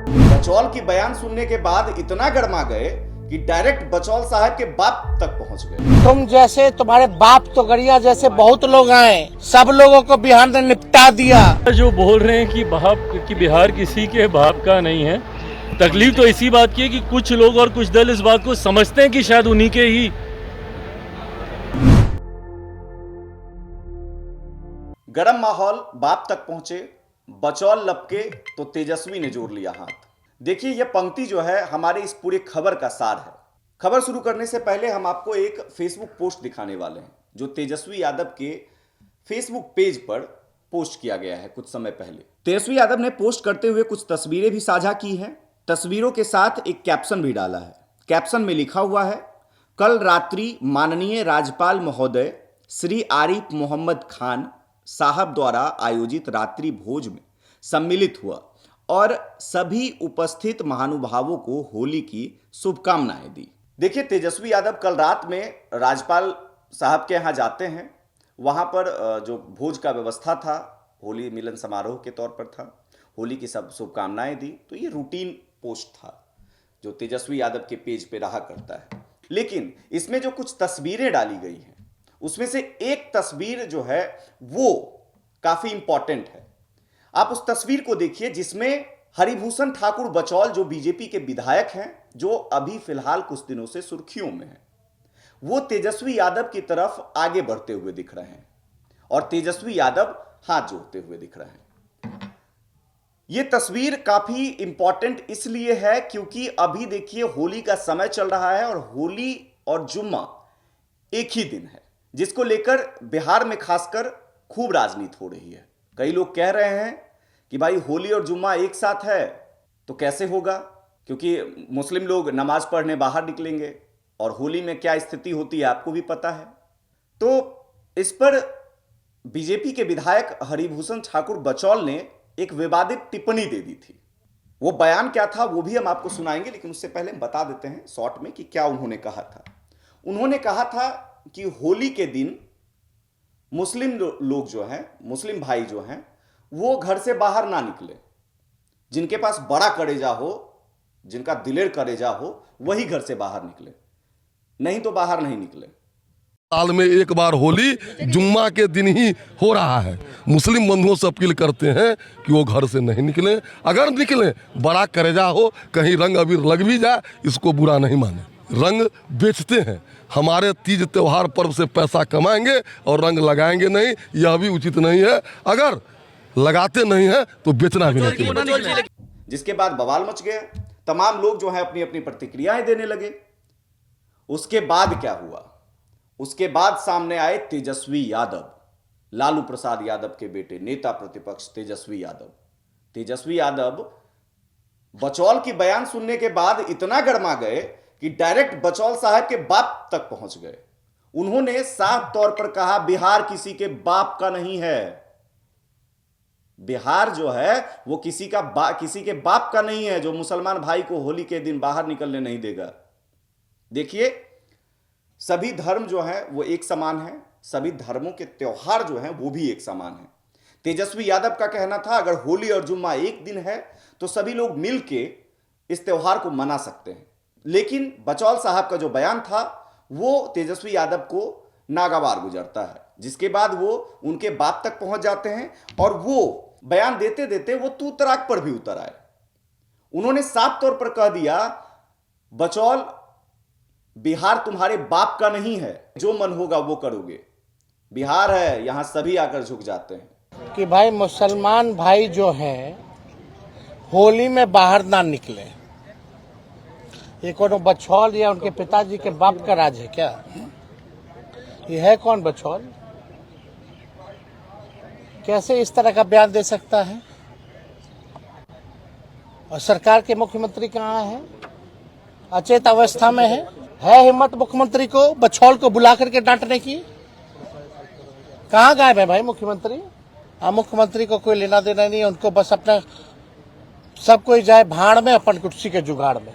बचौल की बयान सुनने के बाद इतना गरमा गए कि डायरेक्ट बचौल साहब के बाप तक पहुंच गए। तुम जैसे तुम्हारे बाप तो गरिया जैसे बहुत लोग आए, सब लोगों को बिहार ने निपटा दिया। जो बोल रहे हैं कि बिहार किसी के बाप का नहीं है, तकलीफ तो इसी बात की है कि कुछ लोग और कुछ दल इस बात को समझते हैं कि शायद उन्हीं के ही। गरम माहौल बाप तक पहुंचे, बचौल लपके तो तेजस्वी ने जोड़ लिया हाथ। देखिए यह पंक्ति जो है हमारे इस पूरे खबर का सार है। खबर शुरू करने से पहले हम आपको एक फेसबुक पोस्ट दिखाने वाले हैं जो तेजस्वी यादव के फेसबुक पेज पर पोस्ट किया गया है कुछ समय पहले। तेजस्वी यादव ने पोस्ट करते हुए कुछ तस्वीरें भी साझा की हैं। तस्वीरों के साथ एक कैप्शन भी डाला है। कैप्शन में लिखा हुआ है, कल रात्रि माननीय राज्यपाल महोदय श्री आरिफ मोहम्मद खान साहब द्वारा आयोजित रात्रि भोज में सम्मिलित हुआ और सभी उपस्थित महानुभावों को होली की शुभकामनाएं दी। देखिए तेजस्वी यादव कल रात में राज्यपाल साहब के यहाँ जाते हैं। वहाँ पर जो भोज का व्यवस्था था होली मिलन समारोह के तौर पर था, होली की सब शुभकामनाएं दी। तो ये रूटीन पोस्ट था जो तेजस्वी यादव के पेज पे रहा करता है। लेकिन इसमें जो कुछ तस्वीरें डाली गई हैं उसमें से एक तस्वीर जो है वो काफी इंपॉर्टेंट है। आप उस तस्वीर को देखिए जिसमें हरिभूषण ठाकुर बचौल जो बीजेपी के विधायक हैं, जो अभी फिलहाल कुछ दिनों से सुर्खियों में हैं, वो तेजस्वी यादव की तरफ आगे बढ़ते हुए दिख रहे हैं और तेजस्वी यादव हाथ जोड़ते हुए दिख रहे हैं। यह तस्वीर काफी इंपॉर्टेंट इसलिए है क्योंकि अभी देखिए होली का समय चल रहा है और होली और जुम्मा एक ही दिन है, जिसको लेकर बिहार में खासकर खूब राजनीति हो रही है। कई लोग कह रहे हैं कि भाई होली और जुम्मा एक साथ है तो कैसे होगा, क्योंकि मुस्लिम लोग नमाज पढ़ने बाहर निकलेंगे और होली में क्या स्थिति होती है आपको भी पता है। तो इस पर बीजेपी के विधायक हरिभूषण ठाकुर बचौल ने एक विवादित टिप्पणी दे दी थी। वो बयान क्या था वो भी हम आपको सुनाएंगे, लेकिन उससे पहले हम बता देते हैं शॉर्ट में कि क्या उन्होंने कहा था। उन्होंने कहा था कि होली के दिन मुस्लिम लोग जो हैं, मुस्लिम भाई जो हैं, वो घर से बाहर ना निकले। जिनके पास बड़ा कलेजा हो, जिनका दिलेर कलेजा हो, वही घर से बाहर निकले, नहीं तो बाहर नहीं निकले। साल में एक बार होली जुम्मा के दिन ही हो रहा है। मुस्लिम बंधुओं से अपील करते हैं कि वो घर से नहीं निकलें। अगर निकलें बड़ा कलेजा हो, कहीं रंग अबीर लग भी जाए, इसको बुरा नहीं माने। रंग बेचते हैं, हमारे तीज त्योहार पर्व से पैसा कमाएंगे और रंग लगाएंगे नहीं, यह भी उचित नहीं है। अगर लगाते नहीं है तो बेचना भी नहीं चाहिए। जिसके बाद बवाल मच गया, तमाम लोग जो है अपनी अपनी प्रतिक्रियाएं देने लगे। उसके बाद क्या हुआ? उसके बाद सामने आए तेजस्वी यादव, लालू प्रसाद यादव के बेटे, नेता प्रतिपक्ष तेजस्वी यादव। तेजस्वी यादव बचौल की बयान सुनने के बाद इतना गरमा गए कि डायरेक्ट बचौल साहब के बाप तक पहुंच गए। उन्होंने साफ तौर पर कहा बिहार किसी के बाप का नहीं है। बिहार जो है वो किसी के बाप का नहीं है जो मुसलमान भाई को होली के दिन बाहर निकलने नहीं देगा। देखिए सभी धर्म जो है वो एक समान है, सभी धर्मों के त्योहार जो हैं वो भी एक समान है। तेजस्वी यादव का कहना था अगर होली और जुम्मा एक दिन है तो सभी लोग मिलके इस त्योहार को मना सकते हैं। लेकिन बचौल साहब का जो बयान था वो तेजस्वी यादव को नागवार गुजरता है, जिसके बाद वो उनके बाप तक पहुंच जाते हैं और वो बयान देते देते वो तू तराक पर भी उतर आए। उन्होंने साफ तौर पर कह दिया बचौल बिहार तुम्हारे बाप का नहीं है, जो मन होगा वो करोगे। बिहार है, यहां सभी आकर झुक जाते हैं कि भाई मुसलमान भाई जो हैं होली में बाहर ना निकले। ये कौन बचौल या उनके पिताजी के बाप का राज है क्या? ये है कौन बचौल? कैसे इस तरह का बयान दे सकता है? और सरकार के मुख्यमंत्री कहाँ है? अचेत अवस्था में है हिम्मत मुख्यमंत्री को बचौल को बुला करके डांटने की? कहाँ गायब है भाई मुख्यमंत्री? मुख्यमंत्री को कोई लेना देना नहीं है, उनको बस अपना सब कोई जाए भाड़ में अपन कुर्सी के जुगाड़ में,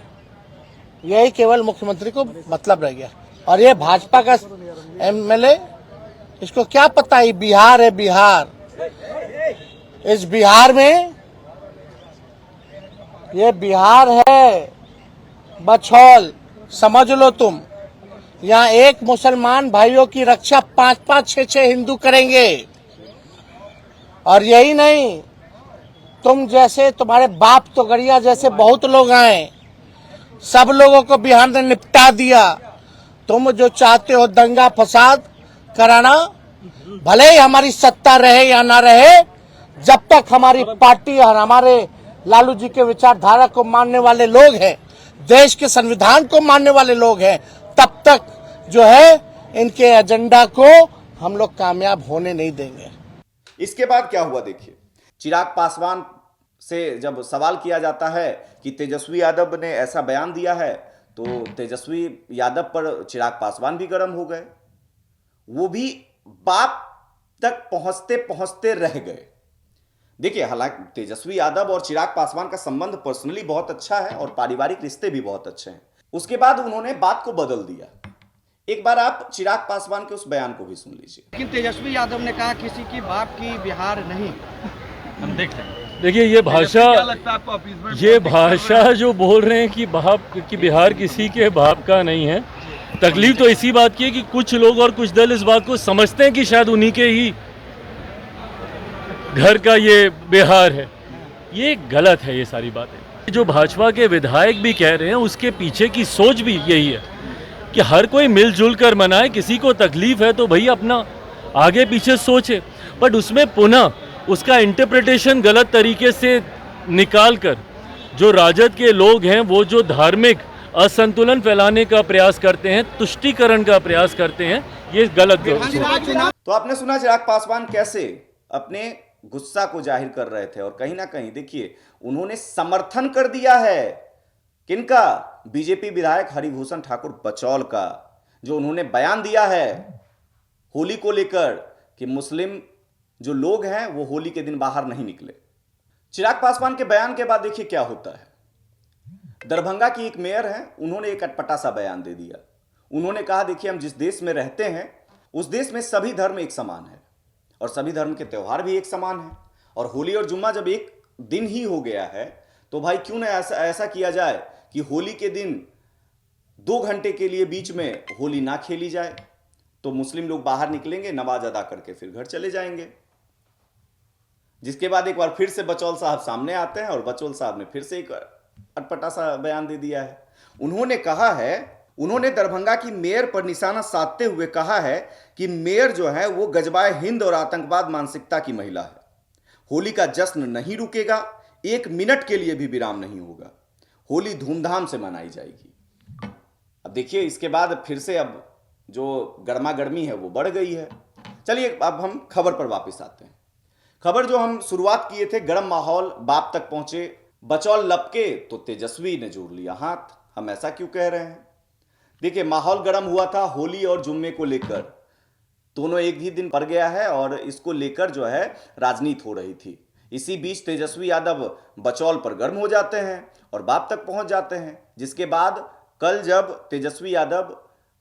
यही केवल मुख्यमंत्री को मतलब रह गया। और ये भाजपा का एमएलए, इसको क्या पता है बिहार है बिहार। इस बिहार में ये बिहार है, बछौल समझ लो तुम। यहाँ एक मुसलमान भाइयों की रक्षा 5-5, 6-6 हिंदू करेंगे। और यही नहीं, तुम जैसे, तुम्हारे बाप तो गड़िया जैसे बहुत लोग आए, सब लोगों को बिहार ने निपटा दिया। तुम जो चाहते हो दंगा फसाद कराना, भले ही हमारी सत्ता रहे या ना रहे, जब तक हमारी पार्टी और हमारे लालू जी के विचारधारा को मानने वाले लोग हैं, देश के संविधान को मानने वाले लोग हैं, तब तक जो है इनके एजेंडा को हम लोग कामयाब होने नहीं देंगे। इसके बाद क्या हुआ देखिए, चिराग पासवान से जब सवाल किया जाता है कि तेजस्वी यादव ने ऐसा बयान दिया है, तो तेजस्वी यादव पर चिराग पासवान भी गर्म हो गए। वो भी बाप तक पहुंचते पहुंचते रह गए। देखिए, हालांकि तेजस्वी यादव और चिराग पासवान का संबंध पर्सनली बहुत अच्छा है और पारिवारिक रिश्ते भी बहुत अच्छे हैं। उसके बाद उन्होंने बात को बदल दिया। एक बार आप चिराग पासवान के उस बयान को भी सुन लीजिए। लेकिन तेजस्वी यादव ने कहा किसी की बाप की बिहार नहीं। हम देखते हैं। देखिए, ये भाषा जो बोल रहे हैं कि बाप कि बिहार किसी के बाप का नहीं है, तकलीफ तो इसी बात की है कि कुछ लोग और कुछ दल इस बात को समझते हैं कि शायद उन्हीं के ही घर का ये बिहार है। ये गलत है, ये सारी बातें। जो भाजपा के विधायक भी कह रहे हैं, उसके पीछे की सोच भी यही है कि हर कोई मिलजुल कर मनाए। किसी को तकलीफ है तो भाई अपना आगे पीछे सोचे, बट उसमें पुनः उसका इंटरप्रिटेशन गलत तरीके से निकाल कर जो राजद के लोग हैं, वो जो धार्मिक असंतुलन फैलाने का प्रयास करते हैं, तुष्टीकरण का प्रयास करते हैं, ये गलत। तो आपने सुना चिराग पासवान कैसे अपने गुस्सा को जाहिर कर रहे थे, और कहीं ना कहीं देखिए उन्होंने समर्थन कर दिया है किनका? बीजेपी विधायक हरिभूषण ठाकुर बचौल का, जो उन्होंने बयान दिया है होली को लेकर कि मुस्लिम जो लोग हैं वो होली के दिन बाहर नहीं निकले। चिराग पासवान के बयान के बाद देखिए क्या होता है। दरभंगा की एक मेयर है, उन्होंने एक अटपटा सा बयान दे दिया। उन्होंने कहा, देखिए हम जिस देश में रहते हैं उस देश में सभी धर्म एक समान है और सभी धर्म के त्यौहार भी एक समान है, और होली और जुम्मा जब एक दिन ही हो गया है तो भाई क्यों ना ऐसा किया जाए कि होली के दिन 2 घंटे के लिए बीच में होली ना खेली जाए, तो मुस्लिम लोग बाहर निकलेंगे, नमाज अदा करके फिर घर चले जाएंगे। जिसके बाद एक बार फिर से बचौल साहब सामने आते हैं और बचौल साहब ने फिर से एक अटपटा सा बयान दे दिया है। उन्होंने कहा है, उन्होंने दरभंगा की मेयर पर निशाना साधते हुए कहा है कि मेयर जो है वो गजबाए हिंद और आतंकवाद मानसिकता की महिला है। होली का जश्न नहीं रुकेगा, 1 मिनट के लिए भी विराम नहीं होगा। होली धूमधाम से मनाई जाएगी। अब देखिए इसके बाद फिर से अब जो गर्मा गर्मी है वो बढ़ गई है। चलिए अब हम खबर पर वापस आते हैं। खबर जो हम शुरुआत किए थे, गर्म माहौल बाप तक पहुंचे, बचौल लपके तो तेजस्वी ने जोड़ लिया हाथ। हम ऐसा क्यों कह रहे हैं? देखिए माहौल गर्म हुआ था होली और जुम्मे को लेकर, दोनों एक ही दिन पड़ गया है और इसको लेकर जो है राजनीति हो रही थी। इसी बीच तेजस्वी यादव बचौल पर गर्म हो जाते हैं और बाप तक पहुंच जाते हैं। जिसके बाद कल जब तेजस्वी यादव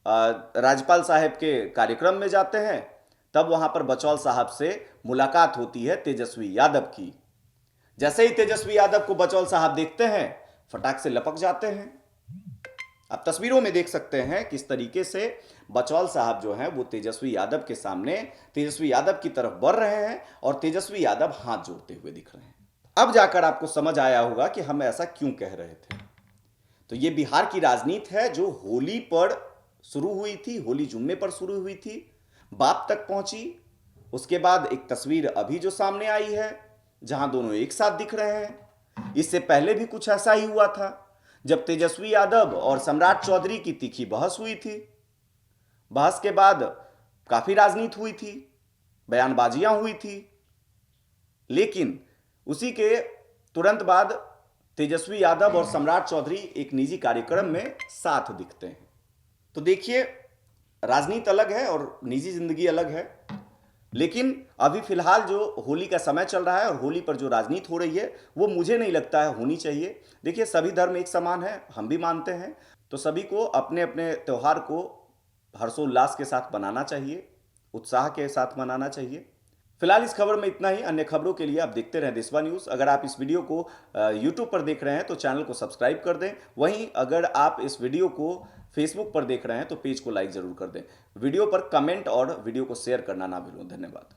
राज्यपाल साहब के कार्यक्रम में जाते हैं, तब वहां पर बचौल साहब से मुलाकात होती है तेजस्वी यादव की। जैसे ही तेजस्वी यादव को बचौल साहब देखते हैं, फटाक से लपक जाते हैं। आप तस्वीरों में देख सकते हैं किस तरीके से बचौल साहब जो हैं वो तेजस्वी यादव के सामने तेजस्वी यादव की तरफ बढ़ रहे हैं और तेजस्वी यादव हाथ जोड़ते हुए दिख रहे हैं। अब जाकर आपको समझ आया होगा कि हम ऐसा क्यों कह रहे थे। तो ये बिहार की राजनीति है जो होली पर शुरू हुई थी, होली जुम्मे पर शुरू हुई थी, बाप तक पहुंची। उसके बाद एक तस्वीर अभी जो सामने आई है जहां दोनों एक साथ दिख रहे हैं। इससे पहले भी कुछ ऐसा ही हुआ था जब तेजस्वी यादव और सम्राट चौधरी की तीखी बहस हुई थी। बहस के बाद काफी राजनीति हुई थी, बयानबाजियां हुई थी, लेकिन उसी के तुरंत बाद तेजस्वी यादव और सम्राट चौधरी एक निजी कार्यक्रम में साथ दिखते हैं। तो देखिए राजनीति अलग है और निजी जिंदगी अलग है, लेकिन अभी फिलहाल जो होली का समय चल रहा है और होली पर जो राजनीति हो रही है वो मुझे नहीं लगता है होनी चाहिए। देखिए सभी धर्म एक समान है, हम भी मानते हैं, तो सभी को अपने अपने त्यौहार को हर्षोल्लास के साथ मनाना चाहिए, उत्साह के साथ मनाना चाहिए। फिलहाल इस खबर में इतना ही। अन्य खबरों के लिए आप देखते रहें देशवा न्यूज। अगर आप इस वीडियो को यूट्यूब पर देख रहे हैं तो चैनल को सब्सक्राइब कर दें। वहीं अगर आप इस वीडियो को फेसबुक पर देख रहे हैं तो पेज को लाइक जरूर कर दें। वीडियो पर कमेंट और वीडियो को शेयर करना ना भूलें। धन्यवाद।